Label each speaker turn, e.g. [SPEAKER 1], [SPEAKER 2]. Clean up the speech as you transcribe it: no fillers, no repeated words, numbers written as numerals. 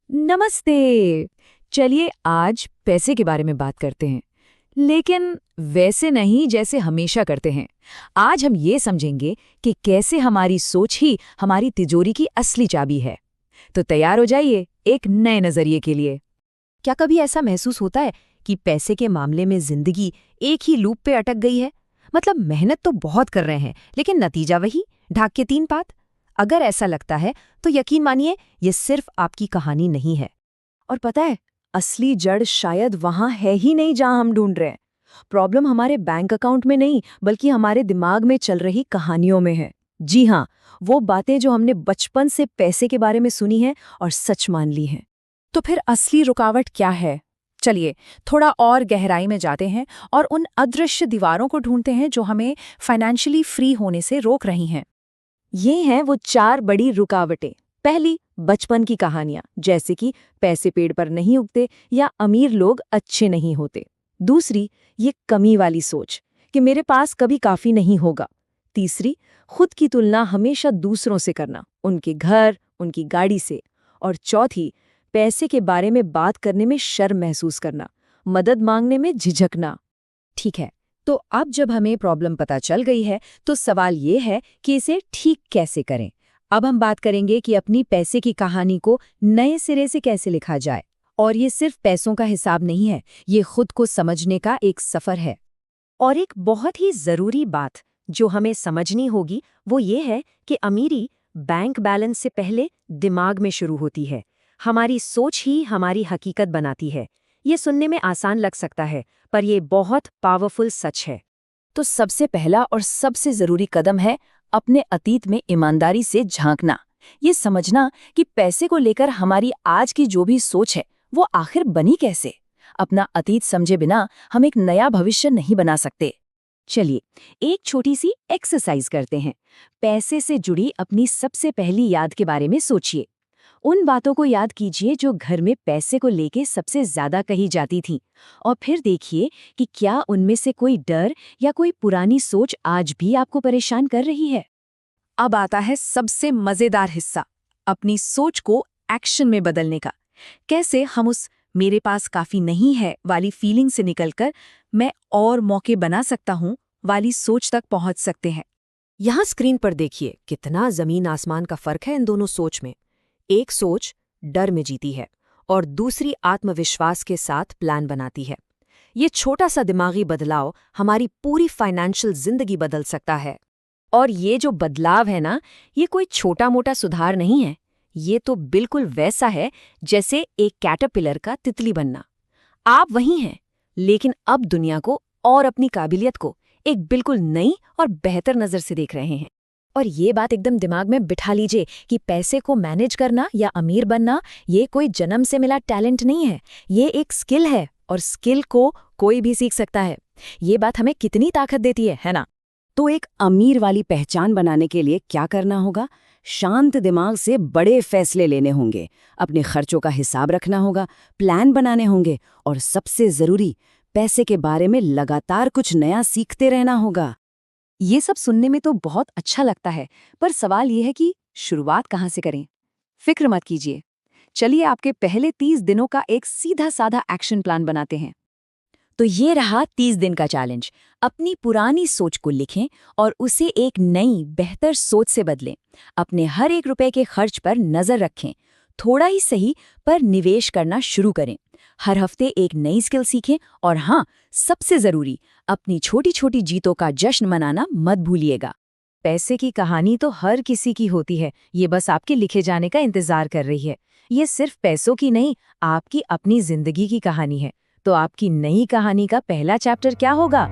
[SPEAKER 1] नमस्ते। चलिए आज पैसे के बारे में बात करते हैं, लेकिन वैसे नहीं जैसे हमेशा करते हैं। आज हम ये समझेंगे कि कैसे हमारी सोच ही हमारी तिजोरी की असली चाबी है। तो तैयार हो जाइए एक नए नजरिए के लिए।
[SPEAKER 2] क्या कभी ऐसा महसूस होता है कि पैसे के मामले में जिंदगी एक ही लूप पे अटक गई है? मतलब मेहनत तो बहुत कर रहे हैं, लेकिन नतीजा वही, ढाक के तीन पात। अगर ऐसा लगता है तो यकीन मानिए ये सिर्फ आपकी कहानी नहीं है।
[SPEAKER 1] और पता है, असली जड़ शायद वहां है ही नहीं जहां हम ढूंढ रहे हैं। प्रॉब्लम हमारे बैंक अकाउंट में नहीं, बल्कि हमारे दिमाग में चल रही कहानियों में है। जी हाँ, वो बातें जो हमने बचपन से पैसे के बारे में सुनी हैं और सच मान ली हैं।
[SPEAKER 2] तो फिर असली रुकावट क्या है? चलिए थोड़ा और गहराई में जाते हैं और उन अदृश्य दीवारों को ढूंढते हैं जो हमें फाइनेंशियली फ्री होने से रोक रही हैं।
[SPEAKER 1] ये हैं वो 4 बड़ी रुकावटें। पहली, बचपन की कहानियां, जैसे कि पैसे पेड़ पर नहीं उगते या अमीर लोग अच्छे नहीं होते। दूसरी, ये कमी वाली सोच कि मेरे पास कभी काफी नहीं होगा। तीसरी, खुद की तुलना हमेशा दूसरों से करना, उनके घर, उनकी गाड़ी से। और चौथी, पैसे के बारे में बात करने में शर्म महसूस करना, मदद मांगने में झिझकना।
[SPEAKER 2] ठीक है, तो अब जब हमें प्रॉब्लम पता चल गई है तो सवाल ये है कि इसे ठीक कैसे करें। अब हम बात करेंगे कि अपनी पैसे की कहानी को नए सिरे से कैसे लिखा जाए। और ये सिर्फ पैसों का हिसाब नहीं है, ये खुद को समझने का एक सफर है।
[SPEAKER 3] और एक बहुत ही जरूरी बात जो हमें समझनी होगी वो ये है कि अमीरी बैंक बैलेंस से पहले दिमाग में शुरू होती है। हमारी सोच ही हमारी हकीकत बनाती है। ये सुनने में आसान लग सकता है, पर ये बहुत पावरफुल सच है।
[SPEAKER 1] तो सबसे पहला और सबसे जरूरी कदम है अपने अतीत में ईमानदारी से झांकना। ये समझना कि पैसे को लेकर हमारी आज की जो भी सोच है वो आखिर बनी कैसे। अपना अतीत समझे बिना हम एक नया भविष्य नहीं बना सकते। चलिए एक छोटी सी एक्सरसाइज करते हैं। पैसे से जुड़ी अपनी सबसे पहली याद के बारे में सोचिए। उन बातों को याद कीजिए जो घर में पैसे को लेके सबसे ज्यादा कही जाती थी, और फिर देखिए कि क्या उनमें से कोई डर या कोई पुरानी सोच आज भी आपको परेशान कर रही है।
[SPEAKER 2] अब आता है सबसे मजेदार हिस्सा, अपनी सोच को एक्शन में बदलने का। कैसे हम उस मेरे पास काफी नहीं है वाली फीलिंग से निकलकर मैं और मौके बना सकता हूं वाली सोच तक पहुंच सकते हैं।
[SPEAKER 3] यहाँ स्क्रीन पर देखिए कितना जमीन आसमान का फर्क है इन दोनों सोच में। एक सोच डर में जीती है और दूसरी आत्मविश्वास के साथ प्लान बनाती है। ये छोटा सा दिमागी बदलाव हमारी पूरी फाइनेंशियल जिंदगी बदल सकता है। और ये जो बदलाव है ना, ये कोई छोटा मोटा सुधार नहीं है। ये तो बिल्कुल वैसा है जैसे एक कैटरपिलर का तितली बनना। आप वही हैं, लेकिन अब दुनिया को और अपनी काबिलियत को एक बिल्कुल नई और बेहतर नज़र से देख रहे हैं।
[SPEAKER 2] और ये बात एकदम दिमाग में बिठा लीजिए कि पैसे को मैनेज करना या अमीर बनना ये कोई जन्म से मिला टैलेंट नहीं है, ये एक स्किल है और स्किल को कोई भी सीख सकता है। ये बात हमें कितनी ताकत देती है ना?
[SPEAKER 1] तो एक अमीर वाली पहचान बनाने के लिए क्या करना होगा? शांत दिमाग से बड़े फैसले लेने होंगे, अपने खर्चों का हिसाब रखना होगा, प्लान बनाने होंगे और सबसे जरूरी, पैसे के बारे में लगातार कुछ नया सीखते रहना होगा। ये सब सुनने में तो बहुत अच्छा लगता है, पर सवाल ये है कि शुरुआत कहाँ से करें? फिक्र मत कीजिए, चलिए आपके पहले 30 दिनों का एक सीधा साधा एक्शन प्लान बनाते हैं। तो ये रहा 30 दिन का चैलेंज। अपनी पुरानी सोच को लिखें और उसे एक नई बेहतर सोच से बदलें। अपने हर एक रुपए के खर्च पर नजर रखें, थोड़ा ही सही पर निवेश करना शुरू करें। हर हफ्ते एक नई स्किल सीखें और हाँ, सबसे जरूरी, अपनी छोटी छोटी जीतों का जश्न मनाना मत भूलिएगा। पैसे की कहानी तो हर किसी की होती है, ये बस आपके लिखे जाने का इंतजार कर रही है। ये सिर्फ पैसों की नहीं, आपकी अपनी जिंदगी की कहानी है। तो आपकी नई कहानी का पहला चैप्टर क्या होगा?